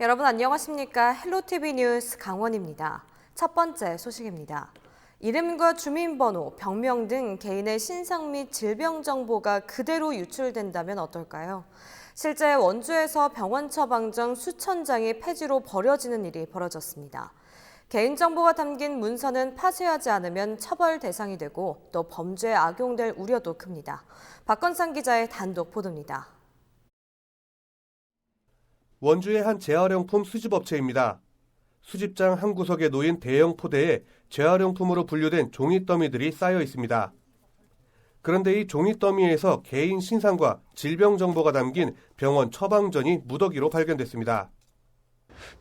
여러분 안녕하십니까? 헬로티비 뉴스 강원입니다. 첫 번째 소식입니다. 이름과 주민번호, 병명 등 개인의 신상 및 질병 정보가 그대로 유출된다면 어떨까요? 실제 원주에서 병원 처방 전 수천 장이 폐지로 버려지는 일이 벌어졌습니다. 개인정보가 담긴 문서는 파쇄하지 않으면 처벌 대상이 되고 또 범죄에 악용될 우려도 큽니다. 박건상 기자의 단독 보도입니다. 원주의 한 재활용품 수집업체입니다. 수집장 한 구석에 놓인 대형 포대에 재활용품으로 분류된 종이 더미들이 쌓여 있습니다. 그런데 이 종이 더미에서 개인 신상과 질병 정보가 담긴 병원 처방전이 무더기로 발견됐습니다.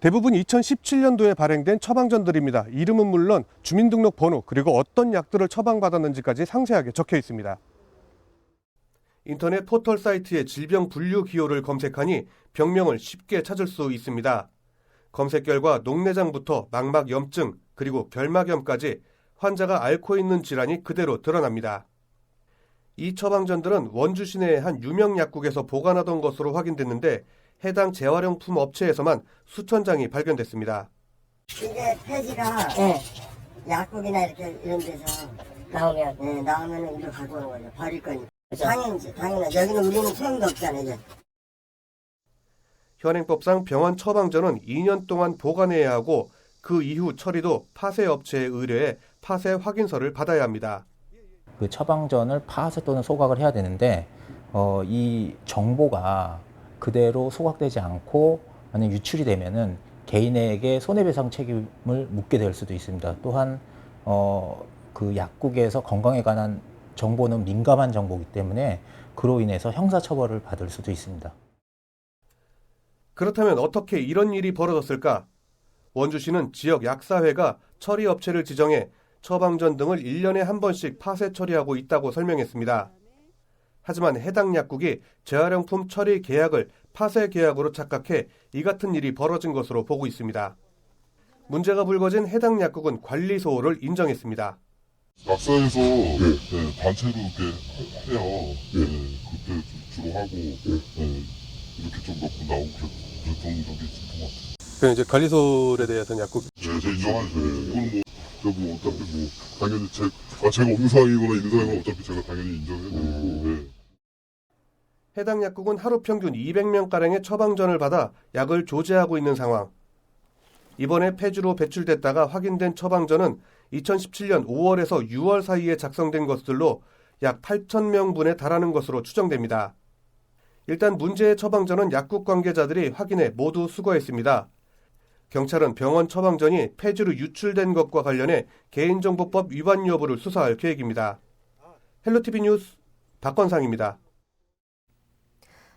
대부분 2017년도에 발행된 처방전들입니다. 이름은 물론 주민등록번호 그리고 어떤 약들을 처방받았는지까지 상세하게 적혀 있습니다. 인터넷 포털 사이트의 질병 분류 기호를 검색하니 병명을 쉽게 찾을 수 있습니다. 검색 결과 녹내장부터 망막염증 그리고 결막염까지 환자가 앓고 있는 질환이 그대로 드러납니다. 이 처방전들은 원주 시내의 한 유명 약국에서 보관하던 것으로 확인됐는데 해당 재활용품 업체에서만 수천 장이 발견됐습니다. 이게 폐지가 약국이나 이렇게 이런 데서 나오면 이거 갖고 오는 거죠. 버릴 거니까. 당연히. 여기는 우리는 소용도 없잖아요. 이제. 현행법상 병원 처방전은 2년 동안 보관해야 하고 그 이후 처리도 파쇄 업체의 의뢰에 파쇄 확인서를 받아야 합니다. 그 처방전을 파쇄 또는 소각을 해야 되는데 이 정보가 그대로 소각되지 않고 만약 유출이 되면은 개인에게 손해배상 책임을 묻게 될 수도 있습니다. 또한 그 약국에서 건강에 관한 정보는 민감한 정보이기 때문에 그로 인해서 형사처벌을 받을 수도 있습니다. 그렇다면 어떻게 이런 일이 벌어졌을까? 원주시는 지역 약사회가 처리업체를 지정해 처방전 등을 1년에 한 번씩 파쇄 처리하고 있다고 설명했습니다. 하지만 해당 약국이 재활용품 처리 계약을 파쇄 계약으로 착각해 이 같은 일이 벌어진 것으로 보고 있습니다. 문제가 불거진 해당 약국은 관리 소홀을 인정했습니다. 약사에서 단체로 이렇게 해요. 그때 주로 하고 이렇게 좀 몇 분 나오고 그랬던 적이 있을 것 같아요. 그럼 이제 관리소홀에 대해서는 약국 제가 인정하죠. 이건 뭐 어차피 뭐 당연히 제가 없는 상황이거나 있는 상황은 어차피 제가 당연히 인정해야 되고. 해당 약국은 하루 평균 200명가량의 처방전을 받아 약을 조제하고 있는 상황. 이번에 폐지로 배출됐다가 확인된 처방전은 2017년 5월에서 6월 사이에 작성된 것들로 약 8,000명분에 달하는 것으로 추정됩니다. 일단 문제의 처방전은 약국 관계자들이 확인해 모두 수거했습니다. 경찰은 병원 처방전이 폐지로 유출된 것과 관련해 개인정보법 위반 여부를 수사할 계획입니다. 헬로티비 뉴스 박건상입니다.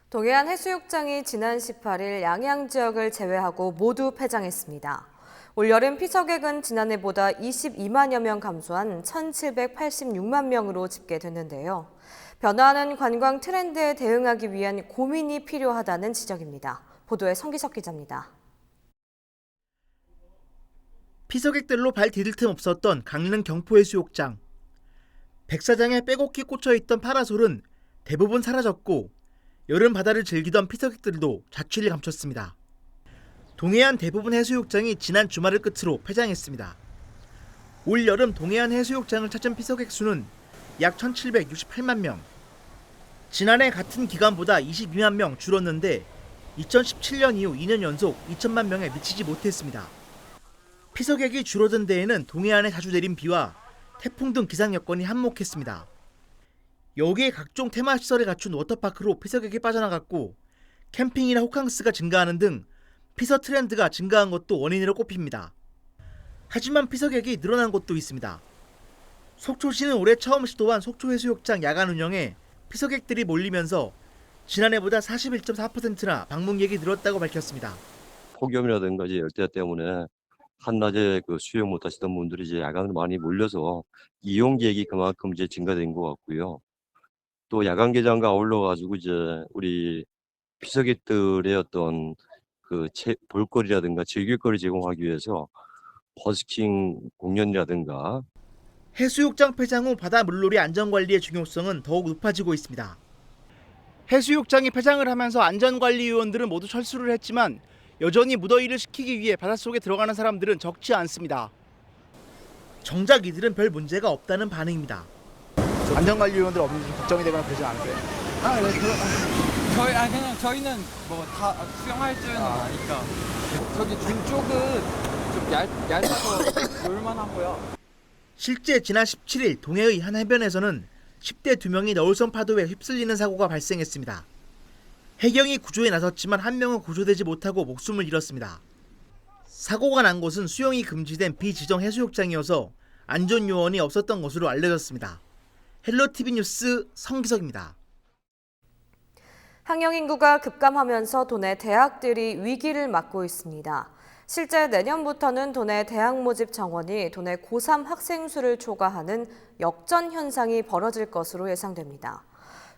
동해안 해수욕장이 지난 18일 양양 지역을 제외하고 모두 폐장했습니다. 올여름 피서객은 지난해보다 22만여 명 감소한 1,786만 명으로 집계됐는데요. 변화하는 관광 트렌드에 대응하기 위한 고민이 필요하다는 지적입니다. 보도에 성기석 기자입니다. 피서객들로 발 디딜 틈 없었던 강릉 경포해수욕장. 백사장에 빼곡히 꽂혀있던 파라솔은 대부분 사라졌고 여름 바다를 즐기던 피서객들도 자취를 감췄습니다. 동해안 대부분 해수욕장이 지난 주말을 끝으로 폐장했습니다. 올 여름 동해안 해수욕장을 찾은 피서객 수는 약 1,768만 명. 지난해 같은 기간보다 22만 명 줄었는데 2017년 이후 2년 연속 2천만 명에 미치지 못했습니다. 피서객이 줄어든 데에는 동해안에 자주 내린 비와 태풍 등 기상 여건이 한몫했습니다. 여기에 각종 테마 시설을 갖춘 워터파크로 피서객이 빠져나갔고 캠핑이나 호캉스가 증가하는 등 피서 트렌드가 증가한 것도 원인으로 꼽힙니다. 하지만 피서객이 늘어난 곳도 있습니다. 속초시는 올해 처음 시도한 속초해수욕장 야간 운영에 피서객들이 몰리면서 지난해보다 41.4%나 방문객이 늘었다고 밝혔습니다. 폭염이라든가 이제 열대 때문에 한낮에 그 수영 못하시던 분들이 이제 야간으로 많이 몰려서 이용객이 그만큼 이제 증가된 것 같고요. 또 야간 개장과 아울러 가지고 이제 우리 피서객들의 어떤 그 볼거리라든가 즐길거리 제공하기 위해서 버스킹 공연이라든가 해수욕장 폐장 후 바다 물놀이 안전관리의 중요성은 더욱 높아지고 있습니다. 해수욕장이 폐장을 하면서 안전관리 요원들은 모두 철수를 했지만 여전히 무더위를 식히기 위해 바닷속에 들어가는 사람들은 적지 않습니다. 정작 이들은 별 문제가 없다는 반응입니다. 안전관리 요원들 없는지 좀 걱정이 되거나 그러지 않으세요? 그냥 저희는 뭐 다 수영할 줄은 아니까. 저기 중 쪽은 좀 얇아서 놀만하고요. 실제 지난 17일 동해의 한 해변에서는 10대 2명이 너울선 파도에 휩쓸리는 사고가 발생했습니다. 해경이 구조에 나섰지만 한 명은 구조되지 못하고 목숨을 잃었습니다. 사고가 난 곳은 수영이 금지된 비지정 해수욕장이어서 안전 요원이 없었던 것으로 알려졌습니다. 헬로티비 뉴스 성기석입니다. 학령 인구가 급감하면서 도내 대학들이 위기를 맞고 있습니다. 실제 내년부터는 도내 대학 모집 정원이 도내 고3 학생 수를 초과하는 역전 현상이 벌어질 것으로 예상됩니다.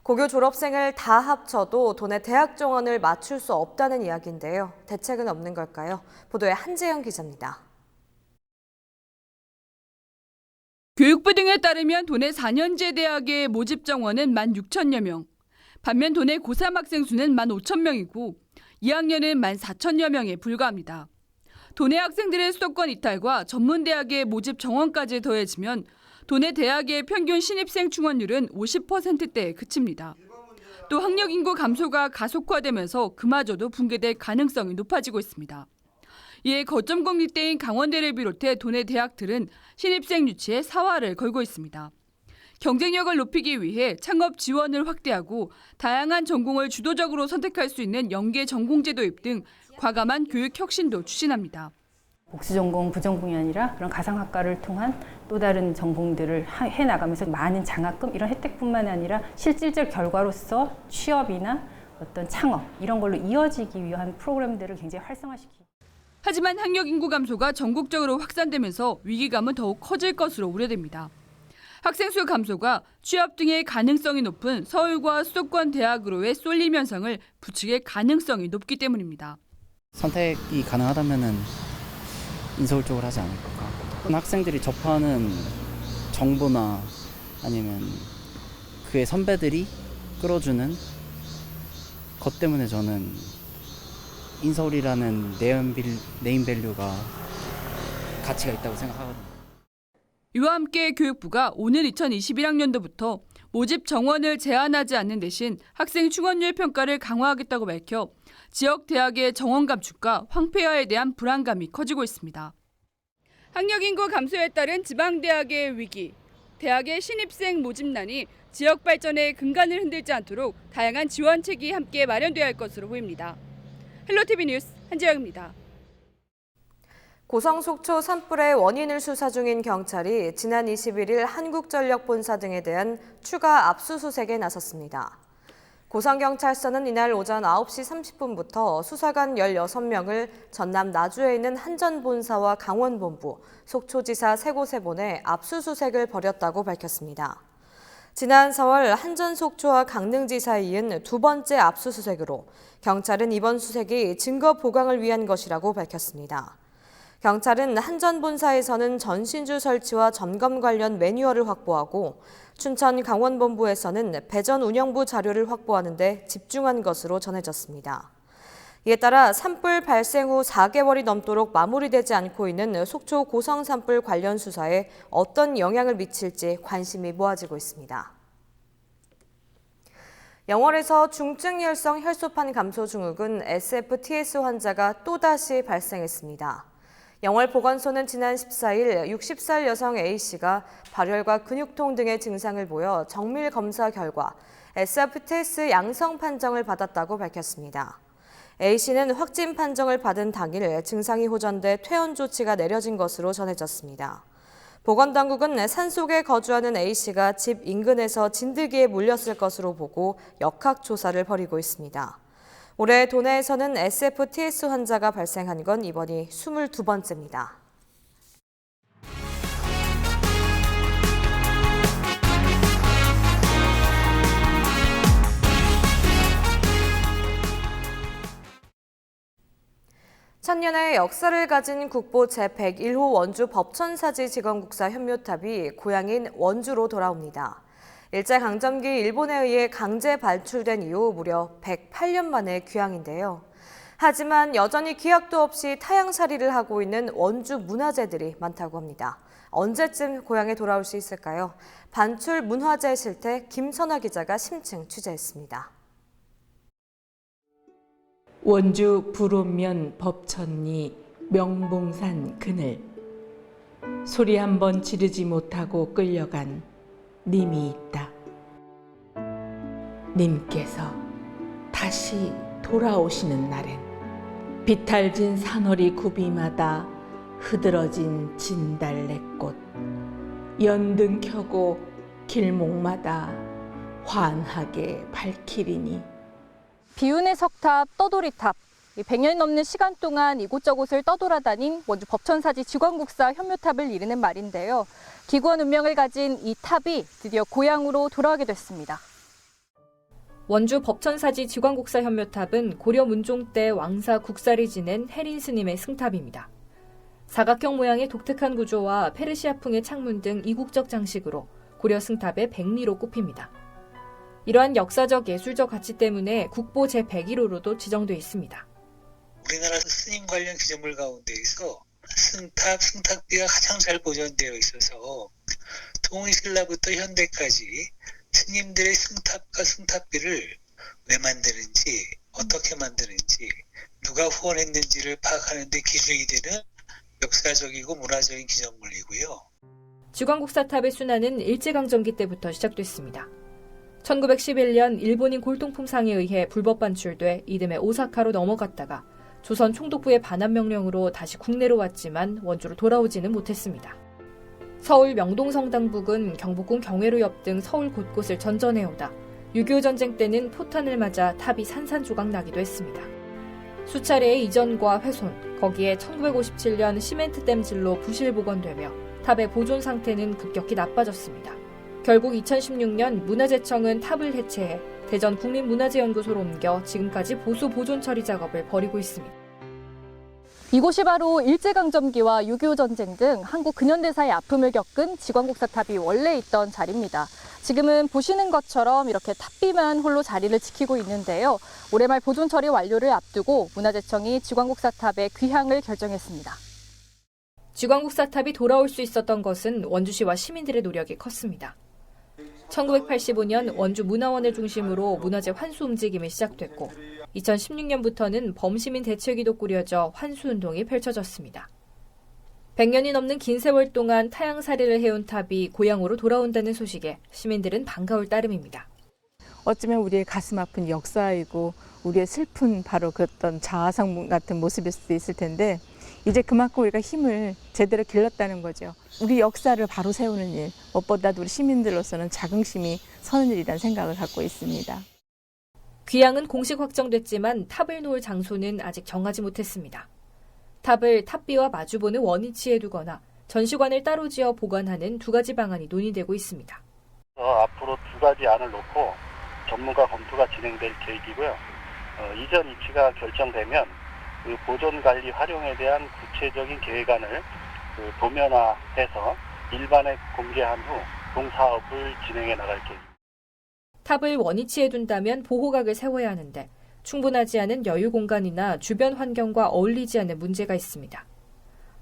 고교 졸업생을 다 합쳐도 도내 대학 정원을 맞출 수 없다는 이야기인데요. 대책은 없는 걸까요? 보도에 한재영 기자입니다. 교육부 등에 따르면 도내 4년제 대학의 모집 정원은 16,000여 명, 반면 도내 고3 학생 수는 15,000명이고 2학년은 14,000여 명에 불과합니다. 도내 학생들의 수도권 이탈과 전문대학의 모집 정원까지 더해지면 도내 대학의 평균 신입생 충원율은 50%대에 그칩니다. 또 학력 인구 감소가 가속화되면서 그마저도 붕괴될 가능성이 높아지고 있습니다. 이에 거점 공립대인 강원대를 비롯해 도내 대학들은 신입생 유치에 사활을 걸고 있습니다. 경쟁력을 높이기 위해 창업 지원을 확대하고 다양한 전공을 주도적으로 선택할 수 있는 연계 전공제 도입 등 과감한 교육 혁신도 추진합니다. 복수 전공, 부전공이 아니라 그런 가상학과를 통한 또 다른 전공들을 해나가면서 많은 장학금 이런 혜택뿐만 아니라 실질적 결과로서 취업이나 어떤 창업 이런 걸로 이어지기 위한 프로그램들을 굉장히 활성화시키고. 하지만 학력 인구 감소가 전국적으로 확산되면서 위기감은 더욱 커질 것으로 우려됩니다. 학생 수 감소가 취업 등의 가능성이 높은 서울과 수도권 대학으로의 쏠림 현상을 부추길 가능성이 높기 때문입니다. 선택이 가능하다면은 인서울 쪽을 하지 않을까. 학생들이 접하는 정보나 아니면 그의 선배들이 끌어주는 것 때문에 저는 인서울이라는 네임밸류가 가치가 있다고 생각하거든요. 이와 함께 교육부가 오늘 2021학년도부터 모집 정원을 제한하지 않는 대신 학생 충원률 평가를 강화하겠다고 밝혀 지역 대학의 정원 감축과 황폐화에 대한 불안감이 커지고 있습니다. 학력 인구 감소에 따른 지방대학의 위기, 대학의 신입생 모집난이 지역 발전의 근간을 흔들지 않도록 다양한 지원책이 함께 마련돼야 할 것으로 보입니다. 헬로티비 뉴스 한재영입니다. 고성 속초 산불의 원인을 수사 중인 경찰이 지난 21일 한국전력 본사 등에 대한 추가 압수수색에 나섰습니다. 고성경찰서는 이날 오전 9시 30분부터 수사관 16명을 전남 나주에 있는 한전본사와 강원본부, 속초지사 세 곳에 보내 압수수색을 벌였다고 밝혔습니다. 지난 4월 한전속초와 강릉지사에 이은 두 번째 압수수색으로 경찰은 이번 수색이 증거 보강을 위한 것이라고 밝혔습니다. 경찰은 한전본사에서는 전신주 설치와 점검 관련 매뉴얼을 확보하고 춘천 강원본부에서는 배전 운영부 자료를 확보하는 데 집중한 것으로 전해졌습니다. 이에 따라 산불 발생 후 4개월이 넘도록 마무리되지 않고 있는 속초 고성 산불 관련 수사에 어떤 영향을 미칠지 관심이 모아지고 있습니다. 영월에서 중증열성 혈소판 감소 증후군 SFTS 환자가 또다시 발생했습니다. 영월 보건소는 지난 14일 60살 여성 A씨가 발열과 근육통 등의 증상을 보여 정밀 검사 결과 SFTS 양성 판정을 받았다고 밝혔습니다. A씨는 확진 판정을 받은 당일 증상이 호전돼 퇴원 조치가 내려진 것으로 전해졌습니다. 보건당국은 산속에 거주하는 A씨가 집 인근에서 진드기에 물렸을 것으로 보고 역학조사를 벌이고 있습니다. 올해 도내에서는 SFTS 환자가 발생한 건 이번이 22번째입니다. 천년의 역사를 가진 국보 제101호 원주 법천사지 직원국사 현묘탑이 고향인 원주로 돌아옵니다. 일제강점기 일본에 의해 강제 발출된 이후 무려 108년 만의 귀향인데요. 하지만 여전히 기약도 없이 타향살이를 하고 있는 원주 문화재들이 많다고 합니다. 언제쯤 고향에 돌아올 수 있을까요? 반출 문화재 실태 김선아 기자가 심층 취재했습니다. 원주 불온면 법천리 명봉산 그늘. 소리 한번 지르지 못하고 끌려간 님이 있다. 님께서 다시 돌아오시는 날엔 비탈진 산허리 구비마다 흐드러진 진달래꽃, 연등 켜고 길목마다 환하게 밝히리니. 비운의 석탑, 떠돌이탑. 100년이 넘는 시간 동안 이곳저곳을 떠돌아다닌 원주 법천사지 지광국사 현묘탑을 이르는 말인데요. 기구한 운명을 가진 이 탑이 드디어 고향으로 돌아오게 됐습니다. 원주 법천사지 지광국사 현묘탑은 고려 문종 때 왕사 국사를 지낸 해린 스님의 승탑입니다. 사각형 모양의 독특한 구조와 페르시아풍의 창문 등 이국적 장식으로 고려 승탑의 백리로 꼽힙니다. 이러한 역사적 예술적 가치 때문에 국보 제101호로도 지정돼 있습니다. 우리나라 스님 관련 기념물 가운데에서 승탑비가 가장 잘 보존되어 있어서 통일신라부터 현대까지 스님들의 승탑과 승탑비를 왜 만드는지, 어떻게 만드는지, 누가 후원했는지를 파악하는 데 기준이 되는 역사적이고 문화적인 기념물이고요. 지광국사탑의 순환은 일제강점기 때부터 시작됐습니다. 1911년 일본인 골동품상에 의해 불법 반출돼 이듬해 오사카로 넘어갔다가 조선 총독부의 반환 명령으로 다시 국내로 왔지만 원주로 돌아오지는 못했습니다. 서울 명동성당 북은 경복궁 경회로 옆 등 서울 곳곳을 전전해오다 6.25 전쟁 때는 포탄을 맞아 탑이 산산조각 나기도 했습니다. 수차례의 이전과 훼손, 거기에 1957년 시멘트 댐질로 부실 복원되며 탑의 보존 상태는 급격히 나빠졌습니다. 결국 2016년 문화재청은 탑을 해체해 대전 국립문화재연구소로 옮겨 지금까지 보수 보존 처리 작업을 벌이고 있습니다. 이곳이 바로 일제강점기와 6.25 전쟁 등 한국 근현대사의 아픔을 겪은 지광국사탑이 원래 있던 자리입니다. 지금은 보시는 것처럼 이렇게 탑비만 홀로 자리를 지키고 있는데요. 올해 말 보존 처리 완료를 앞두고 문화재청이 지광국사탑의 귀향을 결정했습니다. 지광국사탑이 돌아올 수 있었던 것은 원주시와 시민들의 노력이 컸습니다. 1985년 원주 문화원을 중심으로 문화재 환수 움직임이 시작됐고 2016년부터는 범시민 대책위도 꾸려져 환수운동이 펼쳐졌습니다. 100년이 넘는 긴 세월 동안 타향살이를 해온 탑이 고향으로 돌아온다는 소식에 시민들은 반가울 따름입니다. 어쩌면 우리의 가슴 아픈 역사이고 우리의 슬픈 바로 그런 자아상 같은 모습일 수도 있을 텐데 이제 그만큼 우리가 힘을 제대로 길렀다는 거죠. 우리 역사를 바로 세우는 일, 무엇보다도 우리 시민들로서는 자긍심이 서는 일이라는 생각을 갖고 있습니다. 귀향은 공식 확정됐지만 탑을 놓을 장소는 아직 정하지 못했습니다. 탑을 탑비와 마주보는 원위치에 두거나 전시관을 따로 지어 보관하는 두 가지 방안이 논의되고 있습니다. 앞으로 두 가지 안을 놓고 전문가 검토가 진행될 계획이고요. 이전 위치가 결정되면 그 보존관리 활용에 대한 구체적인 계획안을 도면화해서 일반에 공개한 후 동사업을 진행해 나갈 계획입니다. 탑을 원위치에 둔다면 보호각을 세워야 하는데 충분하지 않은 여유 공간이나 주변 환경과 어울리지 않는 문제가 있습니다.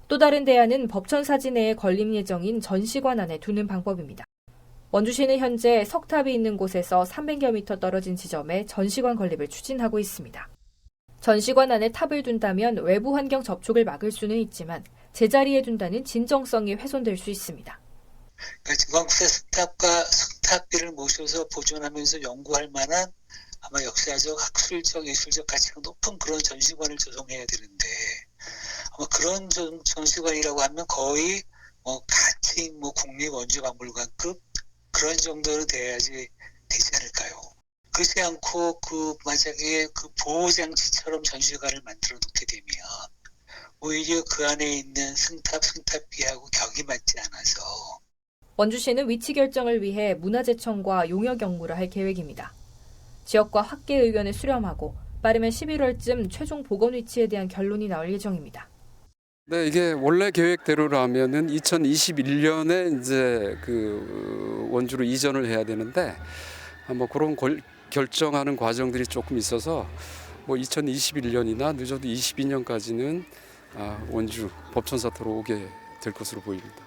또 다른 대안은 법천사지 내에 건립 예정인 전시관 안에 두는 방법입니다. 원주시는 현재 석탑이 있는 곳에서 300여 미터 떨어진 지점에 전시관 건립을 추진하고 있습니다. 전시관 안에 탑을 둔다면 외부 환경 접촉을 막을 수는 있지만 제자리에 둔다는 진정성이 훼손될 수 있습니다. 지광국사 승탑과 승탑비를 모셔서 보존하면서 연구할 만한 아마 역사적, 학술적, 예술적 가치가 높은 그런 전시관을 조성해야 되는데 아마 그런 전시관이라고 하면 거의 같은 국립원주박물관급 그런 정도로 돼야지 되지 않을까요? 그렇지 않고 만약에 보호장치처럼 전시관을 만들어 놓게 되면 오히려 그 안에 있는 승탑비하고 격이 맞지 않아서 원주시는 위치 결정을 위해 문화재청과 용역 연구를 할 계획입니다. 지역과 학계 의견을 수렴하고 빠르면 11월쯤 최종 복원 위치에 대한 결론이 나올 예정입니다. 네, 이게 원래 계획대로라면은 2021년에 이제 원주로 이전을 해야 되는데 그런 결정하는 과정들이 조금 있어서 뭐 2021년이나 늦어도 22년까지는 원주 법천사터로 오게 될 것으로 보입니다.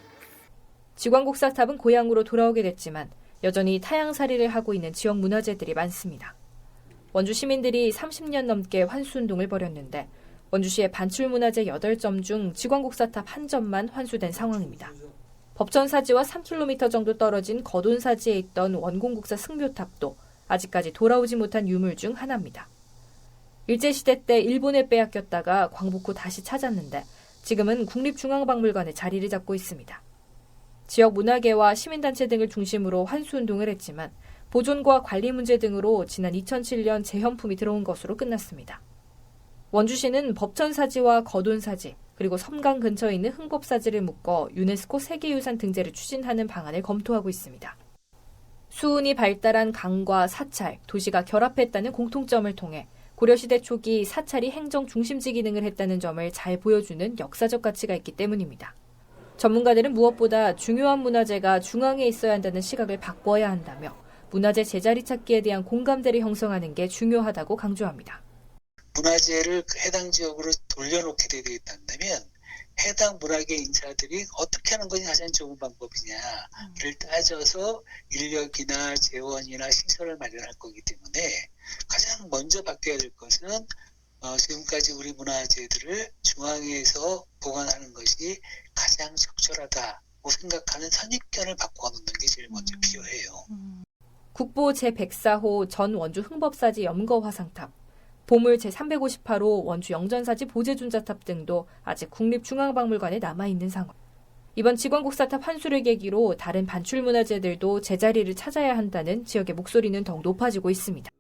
지광곡사탑은 고향으로 돌아오게 됐지만 여전히 타향살이를 하고 있는 지역 문화재들이 많습니다. 원주 시민들이 30년 넘게 환수운동을 벌였는데 원주시의 반출문화재 8점 중 지광곡사탑 1점만 환수된 상황입니다. 법천사지와 3km 정도 떨어진 거돈사지에 있던 원공국사 승묘탑도 아직까지 돌아오지 못한 유물 중 하나입니다. 일제시대 때 일본에 빼앗겼다가 광복 후 다시 찾았는데 지금은 국립중앙박물관에 자리를 잡고 있습니다. 지역 문화계와 시민단체 등을 중심으로 환수운동을 했지만 보존과 관리 문제 등으로 지난 2007년 재현품이 들어온 것으로 끝났습니다. 원주시는 법천사지와 거돈사지 그리고 섬강 근처에 있는 흥법사지를 묶어 유네스코 세계유산 등재를 추진하는 방안을 검토하고 있습니다. 수운이 발달한 강과 사찰, 도시가 결합했다는 공통점을 통해 고려시대 초기 사찰이 행정 중심지 기능을 했다는 점을 잘 보여주는 역사적 가치가 있기 때문입니다. 전문가들은 무엇보다 중요한 문화재가 중앙에 있어야 한다는 시각을 바꿔야 한다며 문화재 제자리 찾기에 대한 공감대를 형성하는 게 중요하다고 강조합니다. 문화재를 해당 지역으로 돌려놓게 되겠다면 해당 문화계 인사들이 어떻게 하는 것이 가장 좋은 방법이냐를 따져서 인력이나 재원이나 시설을 마련할 거기 때문에 가장 먼저 바뀌어야 될 것은 지금까지 우리 문화재들을 중앙에서 보관하는 것이 가장 적절하다고 생각하는 선입견을 바꿔놓는 게 제일 먼저 필요해요. 국보 제104호 전 원주 흥법사지 염거화상탑, 보물 제358호 원주 영전사지 보제준자탑 등도 아직 국립중앙박물관에 남아있는 상황. 이번 지광곡사탑 환수를 계기로 다른 반출문화재들도 제자리를 찾아야 한다는 지역의 목소리는 더욱 높아지고 있습니다.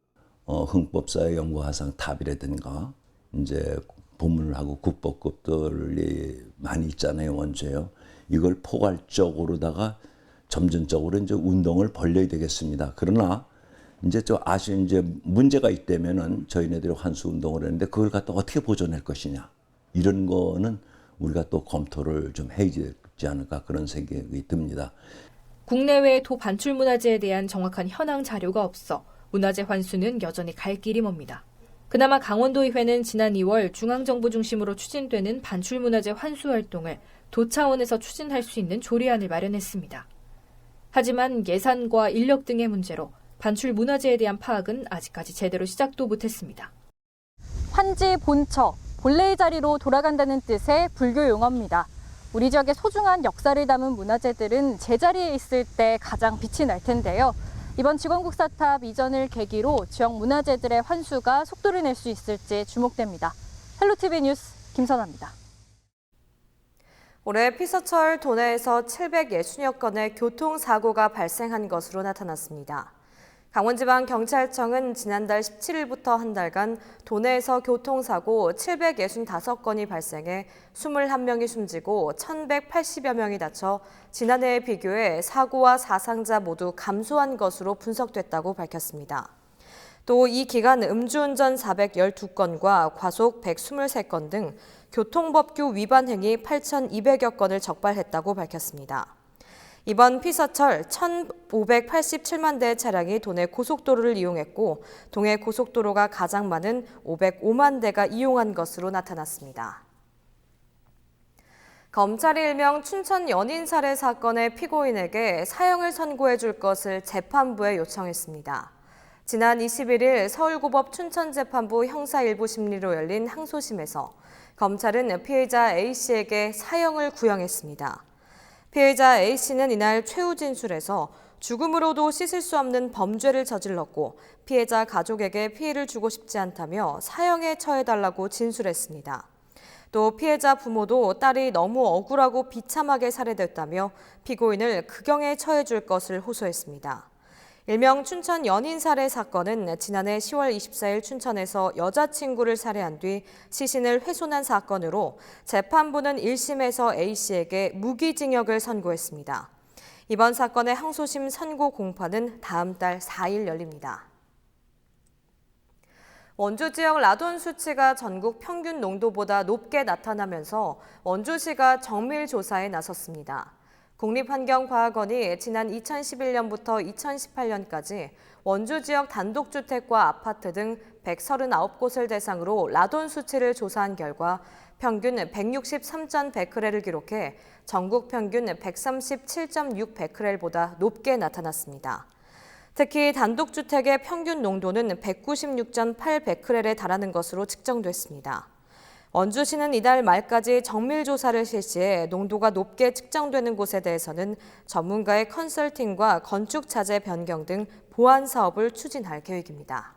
흥법사의 염거화상탑이라든가 이제 보물하고 국보급들이 많이 있잖아요, 원주에요. 이걸 포괄적으로다가 점진적으로 이제 운동을 벌려야 되겠습니다. 그러나 이제 좀 아쉬운 이제 문제가 있다면은 저희네들이 환수 운동을 했는데 그걸 갖다 어떻게 보존할 것이냐 이런 거는 우리가 또 검토를 좀 해야 되지 않을까 그런 생각이 듭니다. 국내외 도 반출문화재에 대한 정확한 현황 자료가 없어 문화재 환수는 여전히 갈 길이 멉니다. 그나마 강원도의회는 지난 2월 중앙정부 중심으로 추진되는 반출문화재 환수 활동을 도 차원에서 추진할 수 있는 조례안을 마련했습니다. 하지만 예산과 인력 등의 문제로 반출 문화재에 대한 파악은 아직까지 제대로 시작도 못했습니다. 환지 본처, 본래의 자리로 돌아간다는 뜻의 불교 용어입니다. 우리 지역의 소중한 역사를 담은 문화재들은 제자리에 있을 때 가장 빛이 날 텐데요. 이번 지광곡사탑 이전을 계기로 지역 문화재들의 환수가 속도를 낼 수 있을지 주목됩니다. 헬로티비 뉴스 김선아입니다. 올해 피서철 도내에서 760여 건의 교통사고가 발생한 것으로 나타났습니다. 강원지방경찰청은 지난달 17일부터 한 달간 도내에서 교통사고 765건이 발생해 21명이 숨지고 1,180여 명이 다쳐 지난해에 비교해 사고와 사상자 모두 감소한 것으로 분석됐다고 밝혔습니다. 또 이 기간 음주운전 412건과 과속 123건 등 교통법규 위반 행위 8,200여 건을 적발했다고 밝혔습니다. 이번 피서철 1,587만 대의 차량이 도내 고속도로를 이용했고 동해 고속도로가 가장 많은 505만 대가 이용한 것으로 나타났습니다. 검찰이 일명 춘천 연인 살해 사건의 피고인에게 사형을 선고해 줄 것을 재판부에 요청했습니다. 지난 21일 서울고법 춘천재판부 형사 1부 심리로 열린 항소심에서 검찰은 피해자 A씨에게 사형을 구형했습니다. 피해자 A씨는 이날 최후 진술에서 죽음으로도 씻을 수 없는 범죄를 저질렀고 피해자 가족에게 피해를 주고 싶지 않다며 사형에 처해달라고 진술했습니다. 또 피해자 부모도 딸이 너무 억울하고 비참하게 살해됐다며 피고인을 극형에 처해줄 것을 호소했습니다. 일명 춘천 연인 살해 사건은 지난해 10월 24일 춘천에서 여자친구를 살해한 뒤 시신을 훼손한 사건으로 재판부는 1심에서 A씨에게 무기징역을 선고했습니다. 이번 사건의 항소심 선고 공판은 다음 달 4일 열립니다. 원주 지역 라돈 수치가 전국 평균 농도보다 높게 나타나면서 원주시가 정밀 조사에 나섰습니다. 국립환경과학원이 지난 2011년부터 2018년까지 원주 지역 단독주택과 아파트 등 139곳을 대상으로 라돈 수치를 조사한 결과 평균 163.100베크렐을 기록해 전국 평균 137.6베크렐보다 높게 나타났습니다. 특히 단독주택의 평균 농도는 196.8베크렐에 달하는 것으로 측정됐습니다. 원주시는 이달 말까지 정밀조사를 실시해 농도가 높게 측정되는 곳에 대해서는 전문가의 컨설팅과 건축자재 변경 등 보완 사업을 추진할 계획입니다.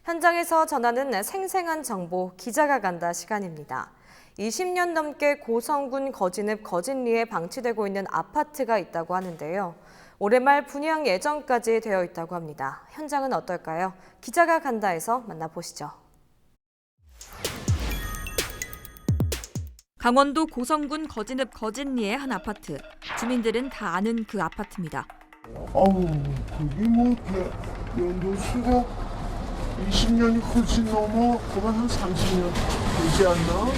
현장에서 전하는 생생한 정보, 기자가 간다 시간입니다. 20년 넘게 고성군 거진읍 거진리에 방치되고 있는 아파트가 있다고 하는데요. 올해 말 분양 예정까지 되어 있다고 합니다. 현장은 어떨까요? 기자가 간다에서 만나보시죠. 강원도 고성군 거진읍 거진리의 한 아파트. 주민들은 다 아는 그 아파트입니다. 아우, 그게 뭐 이렇게 연도수가 20년이 훨씬 넘어. 그만 한 30년 되지 않나?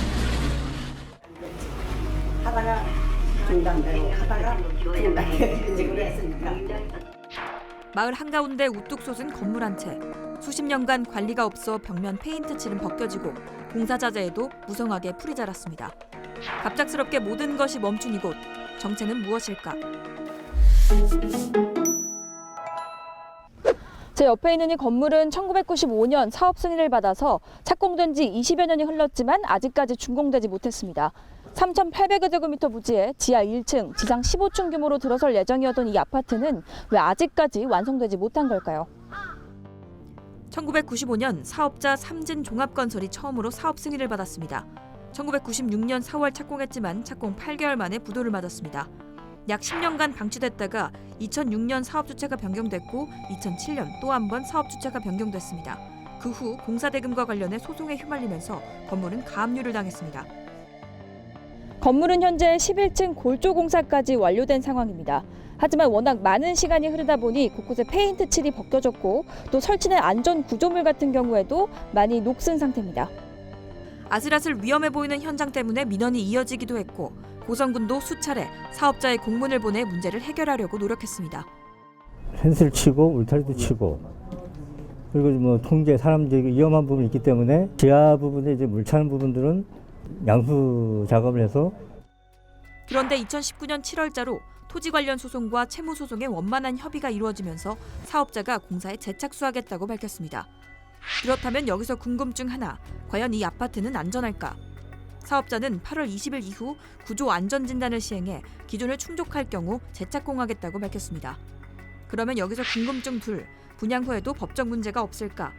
하다가 중단되고 하다가 중단되고 지금 했으니까. 마을 한가운데 우뚝 솟은 건물 한 채. 수십 년간 관리가 없어 벽면 페인트 칠은 벗겨지고 공사 자재에도 무성하게 풀이 자랐습니다. 갑작스럽게 모든 것이 멈춘 이곳. 정체는 무엇일까? 제 옆에 있는 이 건물은 1995년 사업 승인을 받아서 착공된 지 20여 년이 흘렀지만 아직까지 준공되지 못했습니다. 3,800제곱미터 부지에 지하 1층, 지상 15층 규모로 들어설 예정이었던 이 아파트는 왜 아직까지 완성되지 못한 걸까요? 1995년 사업자 삼진종합건설이 처음으로 사업 승인을 받았습니다. 1996년 4월 착공했지만 착공 8개월 만에 부도를 맞았습니다. 약 10년간 방치됐다가 2006년 사업주체가 변경됐고 2007년 또 한 번 사업주체가 변경됐습니다. 그 후 공사대금과 관련해 소송에 휘말리면서 건물은 가압류를 당했습니다. 건물은 현재 11층 골조 공사까지 완료된 상황입니다. 하지만 워낙 많은 시간이 흐르다 보니 곳곳에 페인트 칠이 벗겨졌고 또 설치된 안전 구조물 같은 경우에도 많이 녹슨 상태입니다. 아슬아슬 위험해 보이는 현장 때문에 민원이 이어지기도 했고 고성군도 수차례 사업자의 공문을 보내 문제를 해결하려고 노력했습니다. 펜스를 치고 울타리도 치고 그리고 뭐 통제 사람들이 위험한 부분이 있기 때문에 지하 부분에 이제 물 차는 부분들은 양수 작업을 해서. 그런데 2019년 7월자로 토지 관련 소송과 채무 소송의 원만한 협의가 이루어지면서 사업자가 공사에 재착수하겠다고 밝혔습니다. 그렇다면 여기서 궁금증 하나, 과연 이 아파트는 안전할까? 사업자는 8월 20일 이후 구조 안전 진단을 시행해 기준을 충족할 경우 재착공하겠다고 밝혔습니다. 그러면 여기서 궁금증 둘, 분양 후에도 법적 문제가 없을까?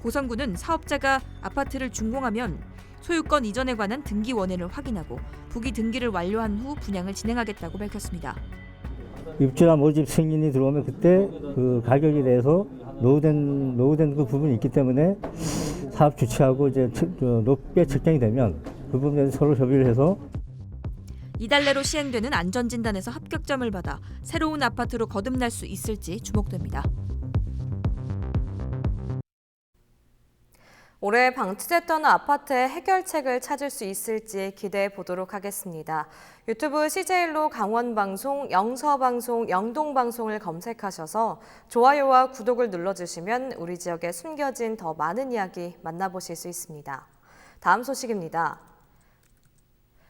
고성군은 사업자가 아파트를 준공하면 소유권 이전에 관한 등기 원회를 확인하고 부기 등기를 완료한 후 분양을 진행하겠다고 밝혔습니다. 입주나 모집 승인이 들어오면 그때 그 가격에 대해서 노후된 그 부분이 있기 때문에 사업 주체하고 이제 높게 책정이 되면 그 부분에 대해서 서로 협의를 해서 이달 내로 시행되는 안전진단에서 합격점을 받아 새로운 아파트로 거듭날 수 있을지 주목됩니다. 올해 방치됐던 아파트의 해결책을 찾을 수 있을지 기대해 보도록 하겠습니다. 유튜브 CJ일로 강원방송, 영서방송, 영동방송을 검색하셔서 좋아요와 구독을 눌러주시면 우리 지역에 숨겨진 더 많은 이야기 만나보실 수 있습니다. 다음 소식입니다.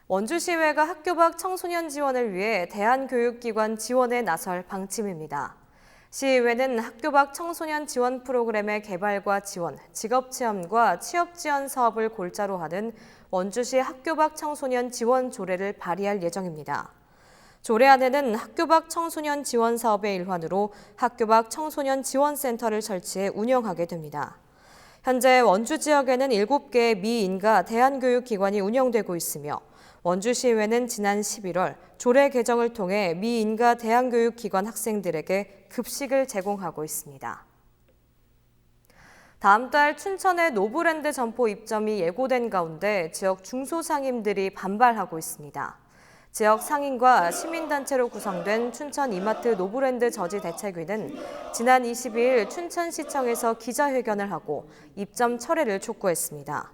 원주시의회가 학교 밖 청소년 지원을 위해 대한교육기관 지원에 나설 방침입니다. 시의회는 학교 밖 청소년 지원 프로그램의 개발과 지원, 직업체험과 취업지원 사업을 골자로 하는 원주시 학교 밖 청소년 지원 조례를 발의할 예정입니다. 조례안에는 학교 밖 청소년 지원 사업의 일환으로 학교 밖 청소년 지원센터를 설치해 운영하게 됩니다. 현재 원주 지역에는 7개의 미인가 대한교육기관이 운영되고 있으며 원주시의회는 지난 11월 조례 개정을 통해 미인가 대한교육기관 학생들에게 급식을 제공하고 있습니다. 다음 달 춘천의 노브랜드 점포 입점이 예고된 가운데 지역 중소상인들이 반발하고 있습니다. 지역 상인과 시민단체로 구성된 춘천 이마트 노브랜드 저지 대책위는 지난 22일 춘천시청에서 기자회견을 하고 입점 철회를 촉구했습니다.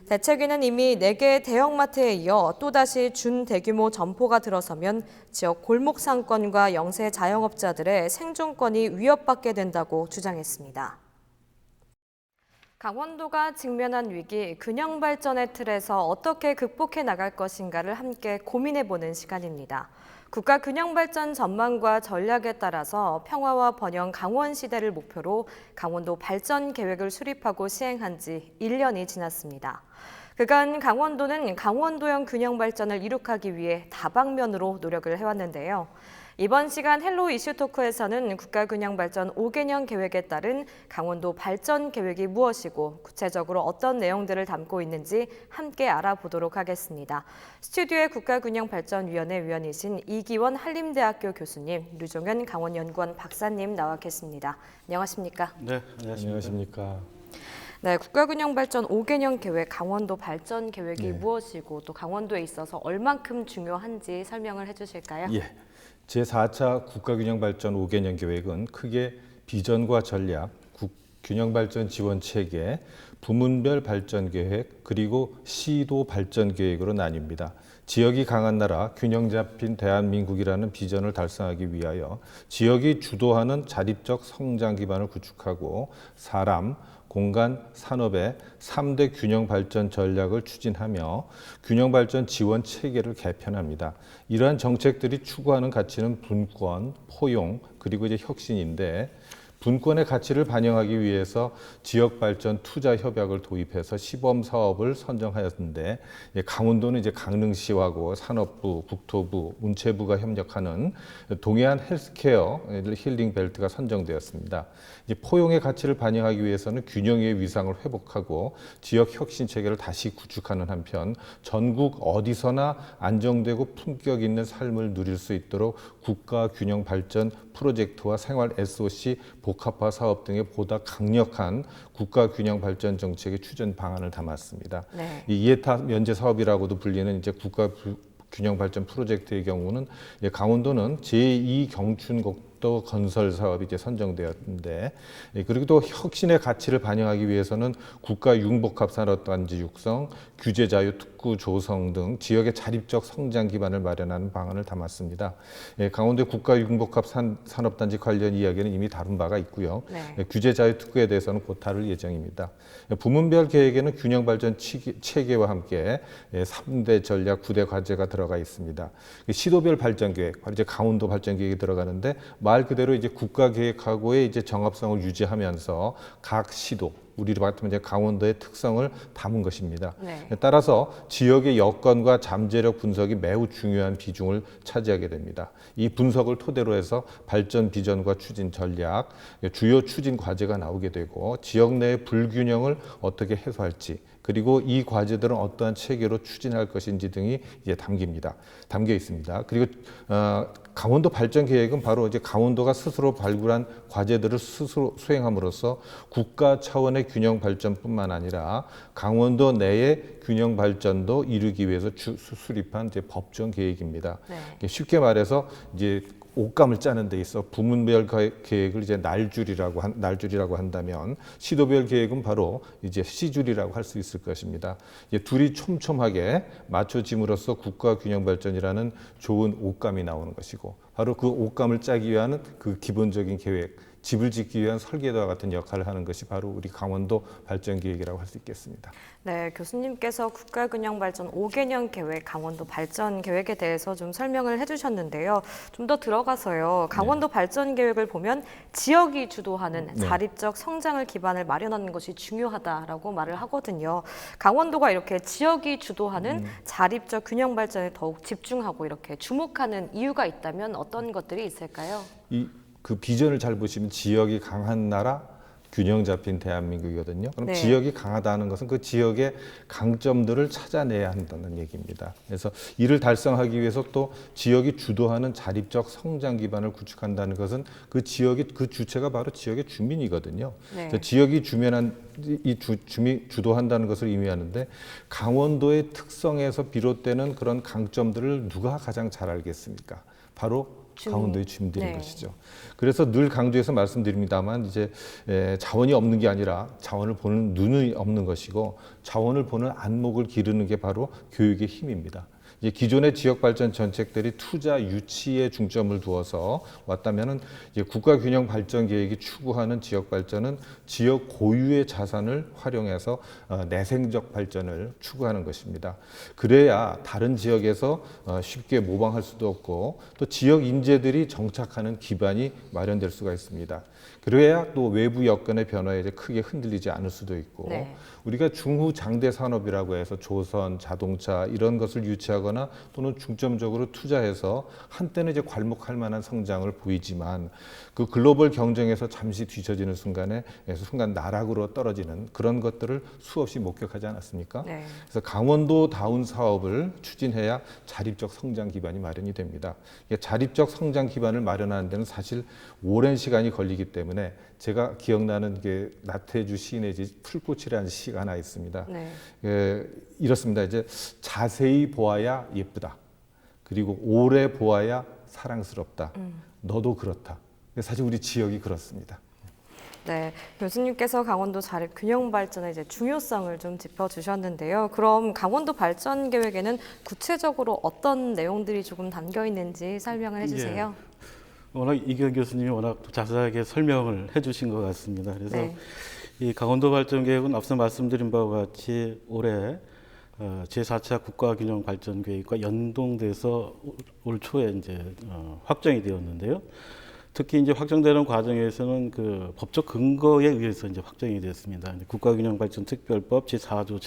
대책위는 이미 4개 대형마트에 이어 또다시 준대규모 점포가 들어서면 지역 골목 상권과 영세 자영업자들의 생존권이 위협받게 된다고 주장했습니다. 강원도가 직면한 위기, 균형 발전의 틀에서 어떻게 극복해 나갈 것인가를 함께 고민해보는 시간입니다. 국가 균형 발전 전망과 전략에 따라서 평화와 번영 강원 시대를 목표로 강원도 발전 계획을 수립하고 시행한 지 1년이 지났습니다. 그간 강원도는 강원도형 균형 발전을 이룩하기 위해 다방면으로 노력을 해왔는데요. 이번 시간 헬로 이슈 토크에서는 국가균형발전 5개년 계획에 따른 강원도 발전 계획이 무엇이고 구체적으로 어떤 내용들을 담고 있는지 함께 알아보도록 하겠습니다. 스튜디오에 국가균형발전위원회 위원이신 이기원 한림대학교 교수님, 류종현 강원연구원 박사님 나와 계십니다. 안녕하십니까? 네, 안녕하십니까? 네, 국가균형발전 5개년 계획, 강원도 발전 계획이 네. 무엇이고 또 강원도에 있어서 얼만큼 중요한지 설명을 해주실까요? 예, 제4차 국가균형발전 5개년 계획은 크게 비전과 전략, 균형발전 지원체계, 부문별 발전계획, 그리고 시도 발전계획으로 나뉩니다. 지역이 강한 나라, 균형 잡힌 대한민국이라는 비전을 달성하기 위하여 지역이 주도하는 자립적 성장 기반을 구축하고 사람, 공간, 산업의 3대 균형 발전 전략을 추진하며 균형 발전 지원 체계를 개편합니다. 이러한 정책들이 추구하는 가치는 분권, 포용, 그리고 이제 혁신인데 분권의 가치를 반영하기 위해서 지역 발전 투자 협약을 도입해서 시범 사업을 선정하였는데 강원도는 이제 강릉시하고 산업부, 국토부, 문체부가 협력하는 동해안 헬스케어 힐링 벨트가 선정되었습니다. 이제 포용의 가치를 반영하기 위해서는 균형의 위상을 회복하고 지역 혁신 체계를 다시 구축하는 한편 전국 어디서나 안정되고 품격 있는 삶을 누릴 수 있도록 국가 균형 발전 프로젝트와 생활 SOC 복합화 사업 등의 보다 강력한 국가 균형 발전 정책의 추진 방안을 담았습니다. 네. 이 이해타 면제 사업이라고도 불리는 이제 국가 균형 발전 프로젝트의 경우는 강원도는 제2 경춘곡도 건설 사업이 이제 선정되었는데 그리고 또 혁신의 가치를 반영하기 위해서는 국가 융복합 산업단지 육성, 규제 자유 특구 조성 등 지역의 자립적 성장 기반을 마련하는 방안을 담았습니다. 강원도 국가 융복합 산업단지 관련 이야기는 이미 다룬 바가 있고요. 네. 규제 자유 특구에 대해서는 곧 다룰 예정입니다. 부문별 계획에는 균형 발전 체계와 함께 3대 전략 9대 과제가 들어가 있습니다. 시도별 발전 계획, 바로 이제 강원도 발전 계획이 들어가는데 말 그대로 이제 국가 계획하고의 이제 정합성을 유지하면서 각 시도 우리로 같으면 이제 강원도의 특성을 담은 것입니다. 네. 따라서 지역의 여건과 잠재력 분석이 매우 중요한 비중을 차지하게 됩니다. 이 분석을 토대로 해서 발전 비전과 추진 전략, 주요 추진 과제가 나오게 되고 지역 내의 불균형을 어떻게 해소할지 그리고 이 과제들은 어떠한 체계로 추진할 것인지 등이 이제 담겨 있습니다. 그리고 강원도 발전 계획은 바로 이제 강원도가 스스로 발굴한 과제들을 스스로 수행함으로써 국가 차원의 균형 발전뿐만 아니라 강원도 내의 균형 발전도 이루기 위해서 수립한 이제 법정 계획입니다. 네. 쉽게 말해서 이제 옷감을 짜는 데 있어 부문별 계획을 이제 날줄이라고 한다면 시도별 계획은 바로 이제 시줄이라고 할 수 있을 것입니다. 이제 둘이 촘촘하게 맞춰짐으로써 국가 균형 발전이라는 좋은 옷감이 나오는 것이고 바로 그 옷감을 짜기 위한 그 기본적인 계획, 집을 짓기 위한 설계도와 같은 역할을 하는 것이 바로 우리 강원도 발전 계획이라고 할 수 있겠습니다. 네, 교수님께서 국가균형발전 5개년 계획, 강원도 발전 계획에 대해서 좀 설명을 해주셨는데요. 좀 더 들어가서요. 강원도 발전 계획을 보면 지역이 주도하는 자립적 성장을 기반을 마련하는 것이 중요하다라고 말을 하거든요. 강원도가 이렇게 지역이 주도하는 자립적 균형 발전에 더욱 집중하고 이렇게 주목하는 이유가 있다면 어떤 것들이 있을까요? 그 비전을 잘 보시면 지역이 강한 나라, 균형 잡힌 대한민국이거든요. 그럼 네. 지역이 강하다는 것은 그 지역의 강점들을 찾아내야 한다는 얘기입니다. 그래서 이를 달성하기 위해서 또 지역이 주도하는 자립적 성장 기반을 구축한다는 것은 그 지역이 그 주체가 바로 지역의 주민이거든요. 네. 그래서 지역이 주도한다는 것을 의미하는데 강원도의 특성에서 비롯되는 그런 강점들을 누가 가장 잘 알겠습니까? 바로 강원도의 주민들인 것이죠. 그래서 늘 강조해서 말씀드립니다만 이제 자원이 없는 게 아니라 자원을 보는 눈이 없는 것이고 자원을 보는 안목을 기르는 게 바로 교육의 힘입니다. 이제 기존의 지역 발전 정책들이 투자 유치에 중점을 두어서 왔다면은 이제 국가 균형 발전 계획이 추구하는 지역 발전은 지역 고유의 자산을 활용해서 내생적 발전을 추구하는 것입니다. 그래야 다른 지역에서 쉽게 모방할 수도 없고 또 지역 인재들이 정착하는 기반이 마련될 수가 있습니다. 그래야 또 외부 여건의 변화에 이제 크게 흔들리지 않을 수도 있고 우리가 중후 장대 산업이라고 해서 조선, 자동차 이런 것을 유치하거나 또는 중점적으로 투자해서 한때는 이제 괄목할 만한 성장을 보이지만 그 글로벌 경쟁에서 잠시 뒤처지는 순간 나락으로 떨어지는 그런 것들을 수없이 목격하지 않았습니까? 그래서 강원도다운 사업을 추진해야 자립적 성장 기반이 마련이 됩니다. 자립적 성장 기반을 마련하는 데는 사실 오랜 시간이 걸리기 때문에 제가 기억나는 게 나태주 시인의 풀꽃이라는 시가 하나 있습니다. 이렇습니다. 이제 자세히 보아야 예쁘다. 그리고 오래 보아야 사랑스럽다. 너도 그렇다. 사실 우리 지역이 그렇습니다. 네, 교수님께서 강원도 자립 균형 발전의 이제 중요성을 좀 짚어주셨는데요. 그럼 강원도 발전 계획에는 구체적으로 어떤 내용들이 조금 담겨 있는지 설명을 해주세요. 워낙 이경 교수님이 워낙 자세하게 설명을 해주신 것 같습니다. 그래서 이 강원도 발전 계획은 앞서 말씀드린 바와 같이 올해 제4차 국가균형 발전 계획과 연동돼서 올 초에 이제 확정이 되었는데요. 특히 이제 확정되는 과정에서는 그 법적 근거에 의해서 이제 확정이 됐습니다. 국가균형 발전 특별법 제4조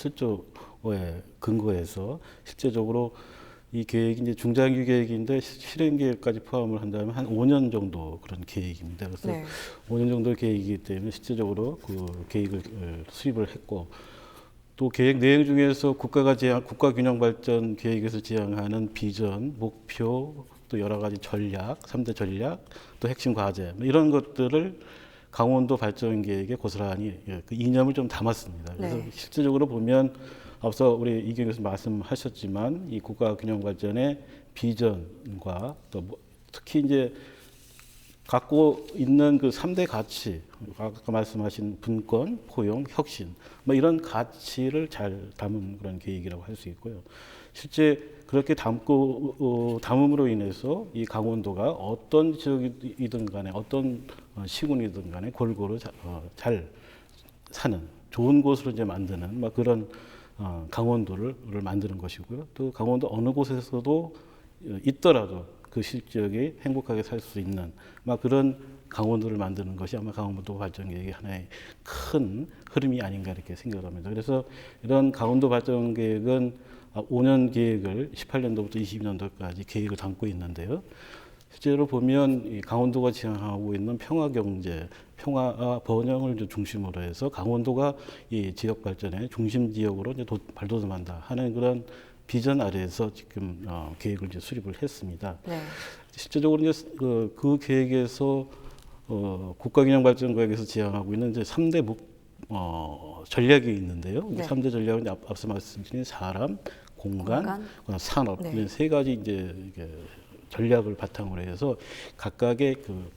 7조에 근거해서 실제적으로 이 계획이 이제 중장기 계획인데 실행 계획까지 포함을 한다면 한 5년 정도 그런 계획입니다. 그래서 5년 정도 계획이기 때문에 실제적으로 그 계획을 수립을 했고 또 계획 내용 중에서 국가균형 발전 계획에서 지향하는 비전, 목표, 또 여러 가지 전략, 3대 전략, 또 핵심 과제 이런 것들을 강원도 발전 계획에 고스란히 그 이념을 좀 담았습니다. 그래서 실제적으로 보면 앞서 우리 이경 교수님 말씀하셨지만 이 국가균형 발전의 비전과 또 특히 이제 갖고 있는 그 3대 가치, 아까 말씀하신 분권, 포용, 혁신, 뭐 이런 가치를 잘 담은 그런 계획이라고 할 수 있고요. 실제 그렇게 담음으로 인해서 이 강원도가 어떤 지역이든 간에 어떤 시군이든 간에 골고루 잘 사는 좋은 곳으로 이제 만드는 막 그런 강원도를 만드는 것이고요. 또 강원도 어느 곳에서도 있더라도 그 실지역이 행복하게 살 수 있는 막 그런 강원도를 만드는 것이 아마 강원도 발전 계획의 하나의 큰 흐름이 아닌가 이렇게 생각합니다. 그래서 이런 강원도 발전 계획은 5년 계획을 18년도부터 22년도까지 계획을 담고 있는데요. 실제로 보면 이 강원도가 지향하고 있는 평화 경제, 평화 번영을 중심으로 해서 강원도가 이 지역 발전의 중심 지역으로 이제 발돋움한다 하는 그런 비전 아래에서 지금 계획을 이제 수립을 했습니다. 실제적으로 이제 그 계획에서 국가균형 발전 계획에서 지향하고 있는 이제 3대 전략이 있는데요. 3대 전략은 앞서 말씀드린 사람, 공간, 산업 이런 세 가지 이제 전략을 바탕으로 해서 각각의 그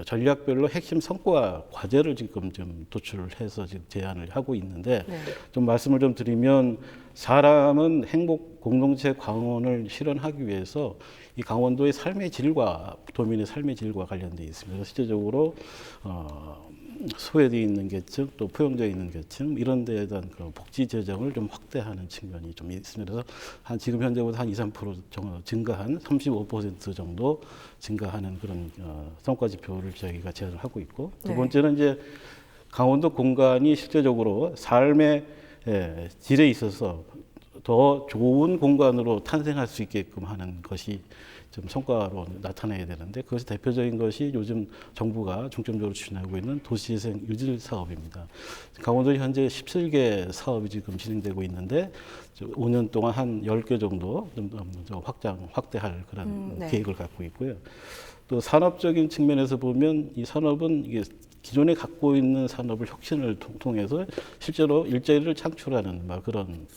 전략별로 핵심 성과 과제를 지금 좀 도출을 해서 지금 제안을 하고 있는데 좀 말씀을 좀 드리면 사람은 행복 공동체 강원을 실현하기 위해서 이 강원도의 삶의 질과 도민의 삶의 질과 관련되어 있습니다. 실제적으로 소외되어 있는 계층, 또 포용되어 있는 계층 이런 데에 대한 그 복지 재정을 좀 확대하는 측면이 좀 있습니다. 그래서 지금 현재보다 한 2~3% 정도 증가한 35% 정도 증가하는 그런 성과 지표를 저희가 제안을 하고 있고 두 번째는 이제 강원도 공간이 실제적으로 삶의 질에 있어서 더 좋은 공간으로 탄생할 수 있게끔 하는 것이 좀 성과로 나타내야 되는데 그것이 대표적인 것이 요즘 정부가 중점적으로 추진하고 있는 도시재생 유질 사업입니다. 강원도 현재 17개 사업이 지금 진행되고 있는데 5년 동안 한 10개 정도 좀 확대할 그런 계획을 갖고 있고요. 또 산업적인 측면에서 보면 이 산업은 이게 기존에 갖고 있는 산업을 혁신을 통해서 실제로 일자리를 창출하는 그런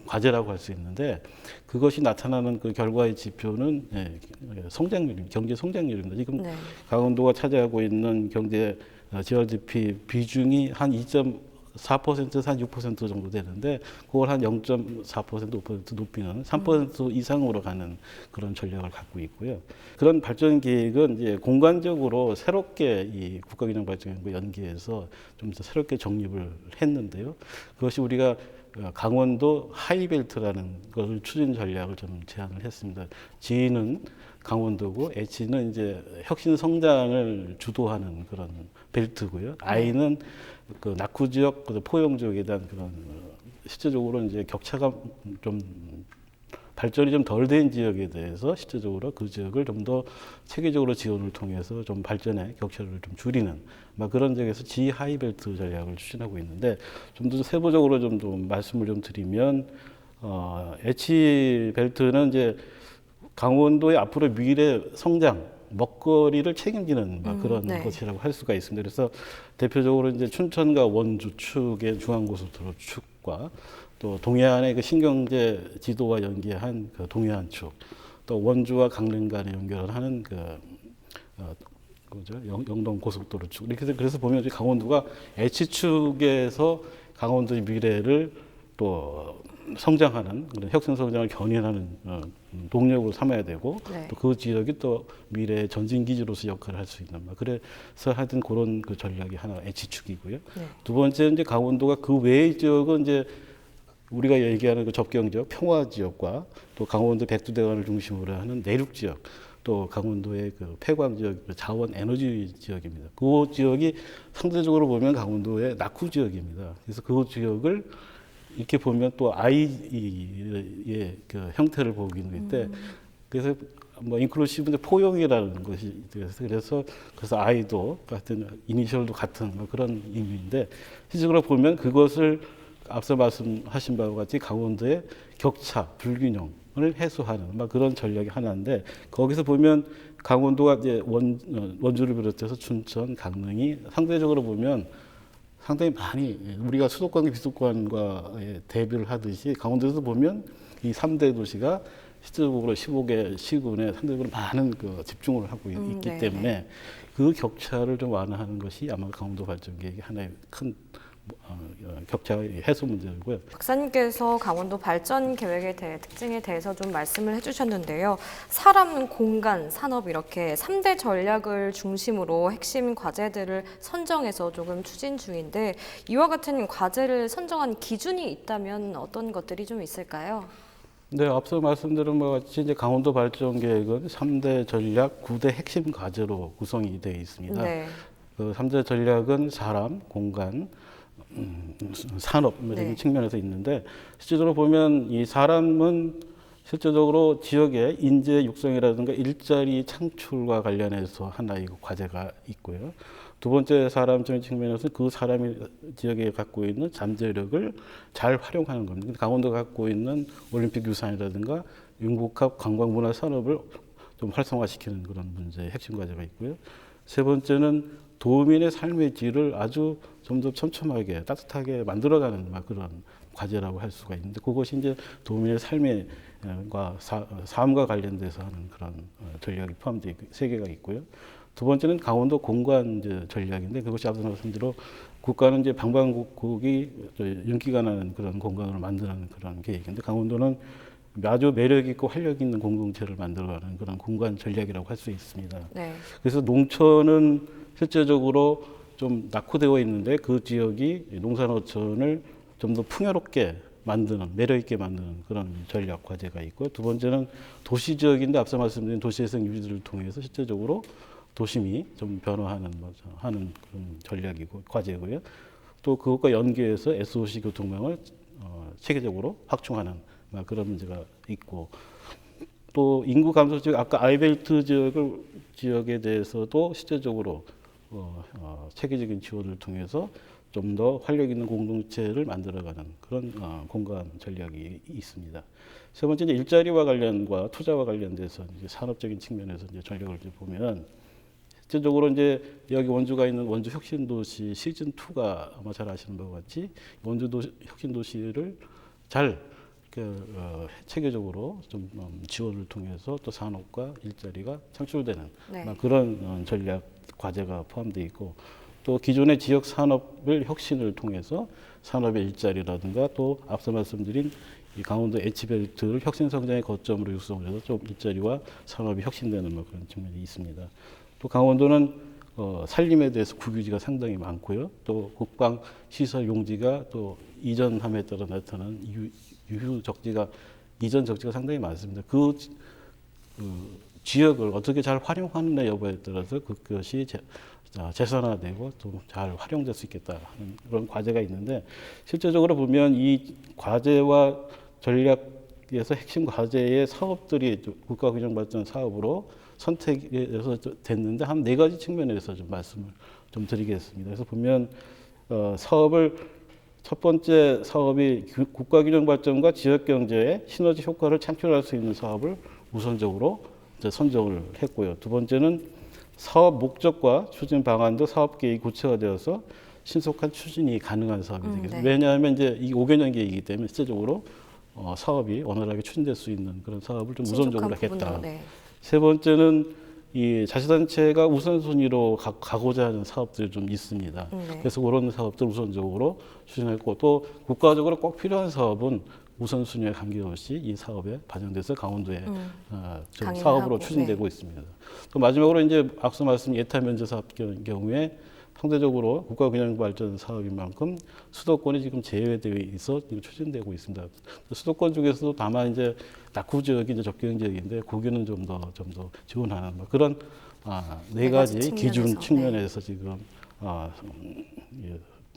과제라고 할 수 있는데 그것이 나타나는 그 결과의 지표는 성장률입니다. 경제 성장률입니다. 지금 네. 강원도가 차지하고 있는 경제 GRDP 비중이 한 2.4%에서 한 6% 정도 되는데 그걸 한 0.4%, 5% 높이는 3% 이상으로 가는 그런 전략을 갖고 있고요. 그런 발전 계획은 이제 공간적으로 새롭게 이 국가균형발전과 연계해서 좀 더 새롭게 정립을 했는데요. 그것이 우리가 강원도 하이벨트라는 것을 추진 전략을 좀 제안을 했습니다. G는 강원도고 H는 이제 혁신 성장을 주도하는 그런 벨트고요. I는 그 낙후 지역, 포용 지역에 대한 그런 실제적으로 이제 격차가 좀 발전이 좀 덜 된 지역에 대해서 실제적으로 그 지역을 좀 더 체계적으로 지원을 통해서 좀 발전의 격차를 좀 줄이는 그런 지역에서 G 하이벨트 전략을 추진하고 있는데 좀 더 세부적으로 좀 말씀을 좀 드리면 H 벨트는 이제 강원도의 앞으로 미래 성장 먹거리를 책임지는 그런 네. 것이라고 할 수가 있습니다. 그래서 대표적으로 이제 춘천과 원주 축의 중앙고속도로 축과 또 동해안의 그 신경제 지도와 연계한 그 동해안 축, 또 원주와 강릉 간에 연결을 하는 영동 고속도로 축. 이렇게 그래서 보면 강원도가 H축에서 강원도의 미래를 또 성장하는 그런 혁신 성장을 견인하는 동력으로 삼아야 되고 네. 또 그 지역이 또 미래의 전진 기지로서 역할을 할 수 있는 그래서 하여튼 그런 그 전략이 하나 H축이고요. 네. 두 번째 이제 강원도가 그 외의 지역은 이제 우리가 얘기하는 그 접경 지역, 평화 지역과 또 강원도 백두대간을 중심으로 하는 내륙 지역, 또 강원도의 그 폐광 지역, 자원 에너지 지역입니다. 그 지역이 상대적으로 보면 강원도의 낙후 지역입니다. 그래서 그 지역을 이렇게 보면 또 아이의 그 형태를 보기는 있는데 그래서 뭐 인클루시브인데 포용이라는 것이 그래서 아이도 같은 이니셜도 같은 그런 의미인데 실질적으로 보면 그것을 앞서 말씀하신 바와 같이 강원도의 격차, 불균형을 해소하는 그런 전략이 하나인데 거기서 보면 강원도가 이제 원주를 비롯해서 춘천, 강릉이 상대적으로 보면 상당히 많이 우리가 수도권과 비수도권과의 대비를 하듯이 강원도에서 보면 이 3대 도시가 실질적으로 15개 시군에 상대적으로 많은 그 집중을 하고 있기 네. 때문에 그 격차를 좀 완화하는 것이 아마 강원도 발전 계획의 하나의 큰 격차 해소 문제고요. 박사님께서 강원도 발전 계획에 대해 특징에 대해서 좀 말씀을 해주셨는데요. 사람, 공간, 산업 이렇게 3대 전략을 중심으로 핵심 과제들을 선정해서 조금 추진 중인데 이와 같은 과제를 선정한 기준이 있다면 어떤 것들이 좀 있을까요? 네, 앞서 말씀드린 바와 같이 이제 강원도 발전 계획은 3대 전략 9대 핵심 과제로 구성이 되어 있습니다. 네. 그 3대 전략은 사람, 공간, 산업 이런 네. 측면에서 있는데 실제적으로 보면 이 사람은 실제적으로 지역의 인재 육성이라든가 일자리 창출과 관련해서 하나의 과제가 있고요. 두 번째 사람적인 측면에서 그 사람이 지역에 갖고 있는 잠재력을 잘 활용하는 겁니다. 강원도가 갖고 있는 올림픽 유산이라든가 융복합 관광문화 산업을 좀 활성화시키는 그런 문제의 핵심 과제가 있고요. 세 번째는 도민의 삶의 질을 아주 좀 더 촘촘하게 따뜻하게 만들어가는 그런 과제라고 할 수가 있는데 그것이 이제 도민의 삶과 관련돼서 하는 그런 전략이 포함되어 있고 3개가 있고요. 두 번째는 강원도 공간 전략인데 그것이 앞서 말씀대로 국가는 이제 방방곡곡이 윤기가 나는 그런 공간으로 만드는 그런 계획인데 강원도는 아주 매력 있고 활력 있는 공동체를 만들어가는 그런 공간 전략이라고 할 수 있습니다. 네. 그래서 농촌은 실제적으로 좀 낙후되어 있는데 그 지역이 농산어촌을 좀 더 풍요롭게 만드는, 매력 있게 만드는 그런 전략 과제가 있고 두 번째는 도시 지역인데 앞서 말씀드린 도시재생 유지를 통해서 실제적으로 도심이 좀 변화하는 하는 그런 전략이고 과제고요. 또 그것과 연계해서 SOC 교통망을 체계적으로 확충하는 그런 문제가 있고 또 인구 감소 지역 아까 아이벨트 지역에 대해서도 실제적으로 체계적인 지원을 통해서 좀 더 활력 있는 공동체를 만들어가는 그런 공간 전략이 있습니다. 세 번째 일자리와 관련과 투자와 관련돼서 이제 산업적인 측면에서 이제 전략을 보면 실제적으로 이제 여기 원주가 있는 원주 혁신도시 시즌 2가 아마 잘 아시는 바와 같이 원주 혁신도시를 잘 체계적으로 좀 지원을 통해서 또 산업과 일자리가 창출되는 네. 그런 전략 과제가 포함되어 있고, 또 기존의 지역 산업을 혁신을 통해서 산업의 일자리라든가 또 앞서 말씀드린 이 강원도 엣지벨트를 혁신 성장의 거점으로 육성해서 좀 일자리와 산업이 혁신되는 그런 측면이 있습니다. 또 강원도는 산림에 대해서 국유지가 상당히 많고요. 또 국방 시설 용지가 또 이전함에 따라 나타나는 유휴 적지가 이전 적지가 상당히 많습니다. 그 지역을 어떻게 잘 활용하느냐 여부에 따라서 그것이 재산화되고 또 잘 활용될 수 있겠다 하는 그런 과제가 있는데, 실제적으로 보면 이 과제와 전략에서 핵심 과제의 사업들이 국가균형발전 사업으로 선택해서 됐는데 한 4가지 측면에서 좀 말씀을 좀 드리겠습니다. 그래서 보면 사업을 첫 번째 사업이 국가균형발전과 지역경제의 시너지 효과를 창출할 수 있는 사업을 우선적으로 이제 선정을 했고요. 두 번째는 사업 목적과 추진 방안도 사업 계획이 구체화되어서 신속한 추진이 가능한 사업이 되겠습니다. 네. 왜냐하면 이제 이 5개년 계획이기 때문에 실제적으로 사업이 원활하게 추진될 수 있는 그런 사업을 좀 우선적으로 하겠다. 네. 세 번째는 이 자치단체가 우선순위로 가고자 하는 사업들이 좀 있습니다. 네. 그래서 그런 사업들 우선적으로 추진했고, 또 국가적으로 꼭 필요한 사업은 우선순위에 관계없이 이 사업에 반영돼서 강원도에 좀 사업으로 추진되고 있습니다. 또 마지막으로 이제 앞서 말씀 예타면제 사업 경우에 상대적으로 국가균형발전 사업인 만큼 수도권이 지금 제외되어 있어 추진되고 있습니다. 수도권 중에서도 다만 이제 낙후 지역이 이제 적경 지역인데 거기는 좀 더 지원하는 그런 4가지 기준 측면에서 지금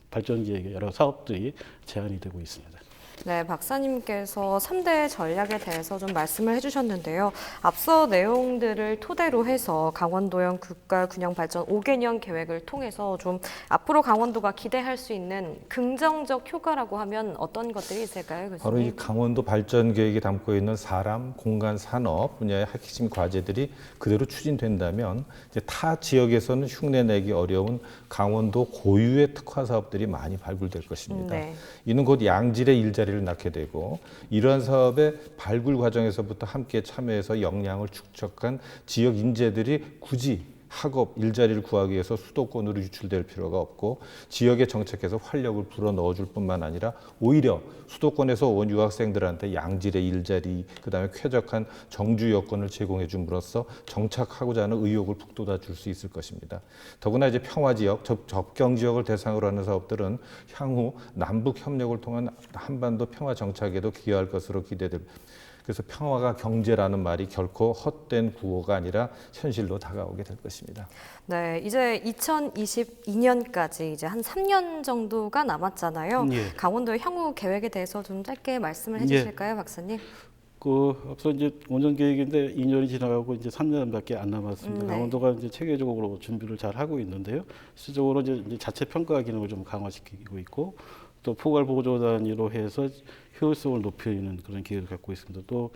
발전 계획의 여러 사업들이 제안이 되고 있습니다. 네, 박사님께서 3대 전략에 대해서 좀 말씀을 해주셨는데요. 앞서 내용들을 토대로 해서 강원도형 국가균형발전 5개년 계획을 통해서 좀 앞으로 강원도가 기대할 수 있는 긍정적 효과라고 하면 어떤 것들이 있을까요, 교수님? 바로 이 강원도 발전 계획이 담고 있는 사람, 공간, 산업 분야의 핵심 과제들이 그대로 추진된다면 이제 타 지역에서는 흉내내기 어려운 강원도 고유의 특화 사업들이 많이 발굴될 것입니다. 네. 이는 곧 양질의 일자리를 낳게 되고, 이러한 사업의 발굴 과정에서부터 함께 참여해서 역량을 축적한 지역 인재들이 굳이 학업, 일자리를 구하기 위해서 수도권으로 유출될 필요가 없고, 지역에 정착해서 활력을 불어넣어줄 뿐만 아니라 오히려 수도권에서 온 유학생들한테 양질의 일자리, 그다음에 쾌적한 정주 여건을 제공해 줌으로써 정착하고자 하는 의욕을 북돋아 줄 수 있을 것입니다. 더구나 이제 평화지역, 접경 지역을 대상으로 하는 사업들은 향후 남북 협력을 통한 한반도 평화 정착에도 기여할 것으로 기대됩니다. 그래서 평화가 경제라는 말이 결코 헛된 구호가 아니라 현실로 다가오게 될 것입니다. 네, 이제 2022년까지 이제 한 3년 정도가 남았잖아요. 예. 강원도의 향후 계획에 대해서 좀 짧게 말씀을 해주실까요, 박사님? 앞서 이제 5년 계획인데 2년이 지나가고 이제 3년밖에 안 남았습니다. 네. 강원도가 이제 체계적으로 준비를 잘 하고 있는데요. 실질적으로 이제 자체 평가 기능을 좀 강화시키고 있고, 또 포괄 보조 단위로 해서 효율성을 높이는 그런 계획을 갖고 있습니다. 또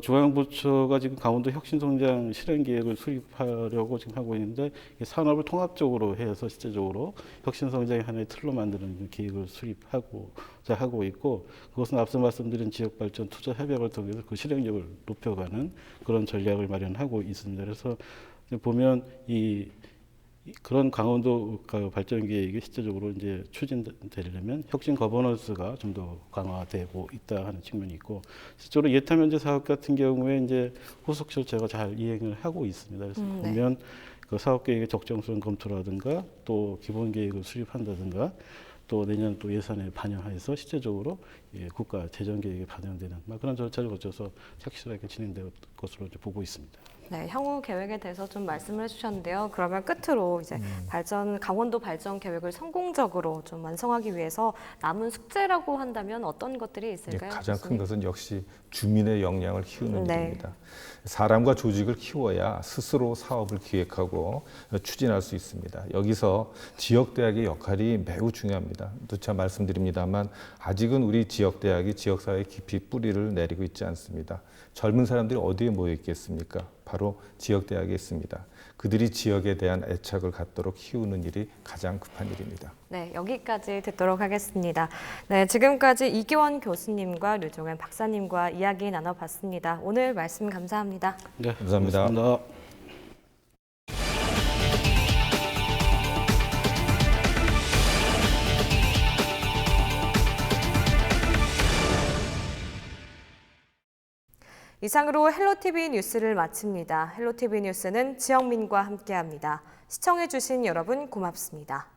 중앙부처가 지금 강원도 혁신성장 실행 계획을 수립하려고 지금 하고 있는데, 산업을 통합적으로 해서 실제적으로 혁신성장의 하나의 틀로 만드는 계획을 수립하고자 하고 있고, 그것은 앞서 말씀드린 지역발전 투자 협약을 통해서 그 실행력을 높여가는 그런 전략을 마련하고 있습니다. 그래서 보면 그런 강원도 발전 계획이 실제적으로 이제 추진되려면 혁신 거버넌스가 좀 더 강화되고 있다 하는 측면이 있고, 실제로 예타면제 사업 같은 경우에 이제 후속 절차가 잘 이행을 하고 있습니다. 그래서 보면 그 사업 계획의 적정성 검토라든가 또 기본 계획을 수립한다든가 또 내년 또 예산에 반영해서 실제적으로 국가 재정 계획에 반영되는 그런 절차를 거쳐서 착실하게 진행될 것으로 이제 보고 있습니다. 네, 향후 계획에 대해서 좀 말씀을 해주셨는데요. 그러면 끝으로 이제 강원도 발전 계획을 성공적으로 좀 완성하기 위해서 남은 숙제라고 한다면 어떤 것들이 있을까요? 가장 교수님? 큰 것은 역시 주민의 역량을 키우는 일입니다. 사람과 조직을 키워야 스스로 사업을 기획하고 추진할 수 있습니다. 여기서 지역대학의 역할이 매우 중요합니다. 있습니다. 누차 말씀드립니다만 아직은 우리 지역대학이 지역사회에 깊이 뿌리를 내리고 있지 않습니다. 젊은 사람들이 어디에 모여 있겠습니까? 바로 지역대학에 있습니다. 그들이 지역에 대한 애착을 갖도록 키우는 일이 가장 급한 일입니다. 네, 여기까지 듣도록 하겠습니다. 네, 지금까지 이기원 교수님과 류종현 박사님과 이야기 나눠봤습니다. 오늘 말씀 감사합니다. 네, 감사합니다. 고맙습니다. 이상으로 헬로티비 뉴스를 마칩니다. 헬로티비 뉴스는 지영민과 함께합니다. 시청해주신 여러분 고맙습니다.